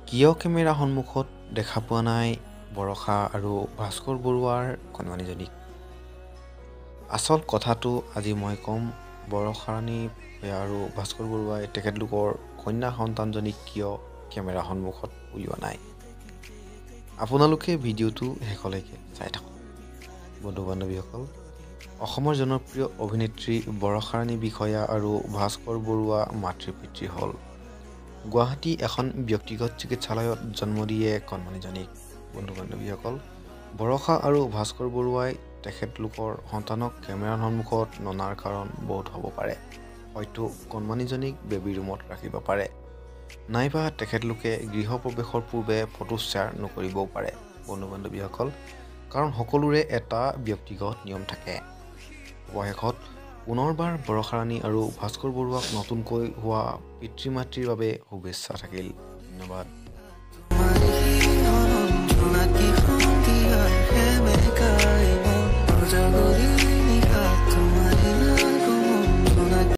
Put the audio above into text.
কিয় কেমেৰা সন্মুখত দেখা পোৱা নাই বৰষা আৰু ভাস্কৰ বৰুৱাৰ কণমানিজনীক? আচল কথাটো আজি মই ক'ম, বৰষাৰাণী আৰু ভাস্কৰ বৰুৱাই তেখেতলোকৰ কন্যা সন্তানজনীক কিয় কেমেৰা সন্মুখত উলিওৱা নাই। আপোনালোকে ভিডিঅ'টো শেষলৈকে চাই থাকক। বন্ধু বান্ধৱীসকল, অসমৰ জনপ্ৰিয় অভিনেত্ৰী বৰষাৰাণী বিষয়া আৰু ভাস্কৰ বৰুৱা মাতৃ পিতৃ হ'ল। গুৱাহাটী এখন ব্যক্তিগত চিকিৎসালয়ত জন্ম দিয়ে কণমানিজনীক। বন্ধু বান্ধৱীসকল, বৰষা আৰু ভাস্কৰ বৰুৱাই তেখেতলোকৰ সন্তানক কেমেৰাৰ সন্মুখত ননাৰ কাৰণ বহুত হ'ব পাৰে। হয়তো কণমানিজনীক বেবী ৰুমত ৰাখিব পাৰে, নাইবা তেখেতলোকে গৃহপ্ৰৱেশৰ পূৰ্বে ফটো শ্বেয়াৰ নকৰিবও পাৰে। বন্ধু বান্ধৱীসকল, কাৰণ সকলোৰে এটা ব্যক্তিগত নিয়ম থাকে। অৱশেষত পুনৰবাৰ বৰষাৰাণী আৰু ভাস্কৰ বৰুৱাক নতুনকৈ হোৱা পিতৃ মাতৃৰ বাবে শুভেচ্ছা থাকিল। ধন্যবাদ।